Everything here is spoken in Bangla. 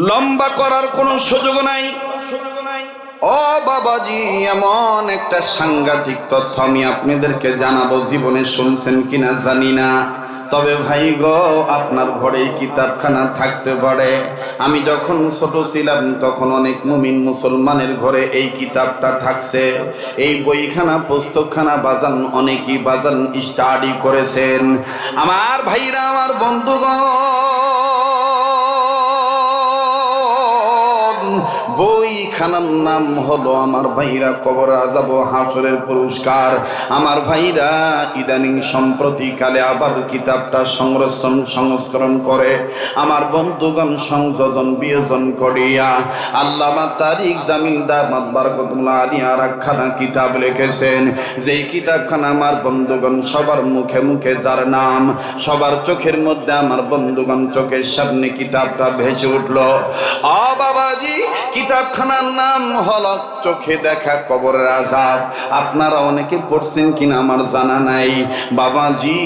লম্বা করার কোনো সুযোগ নাই। ও বাবাজি, এমন একটা সাংঘাতিক তথ্য আমি আপনাদেরকে জানাবো, জীবনে শুনছেন কিনা জানি না, তবে ভাই গো, আপনার ঘরে কিতাবখানা থাকতে পারে। আমি যখন ছোট ছিলাম তখন অনেক মুমিন মুসলমানের ঘরে এই কিতাবটা থাকছে। এই বইখানা পুস্তকখানা বাজান অনেকেই বাজান স্টাডি করেছেন। আমার ভাইরা, আমার বন্ধুগণ, বইখানার নাম হলো আমার ভাইরা কবর আযাব হাসরের পুরস্কার। আমার ভাইরা ইদানিং সম্প্রতিকালে আবার কিতাবটা সংস্করণ করে আমার বন্ধুগণ সংযোজন বিয়োজন করিয়া আল্লামা তারিক জামিল দামাত বারাকাতুল্লাহ আলাইহি আরেকখানা কিতাব লিখেছেন। যেই কিতাবখানা আমার বন্ধুগণ সবার মুখে মুখে, যার নাম সবার চোখের মধ্যে, আমার বন্ধুগণ চোখের সামনে কিতাবটা ভেসে উঠল। ও বাবাজি, কিতাবখানার নাম হলো চোখে দেখা কবরের আযাব। আপনারা অনেকে পড়ছেন কিনা আমার জানা নাই বাবাজি।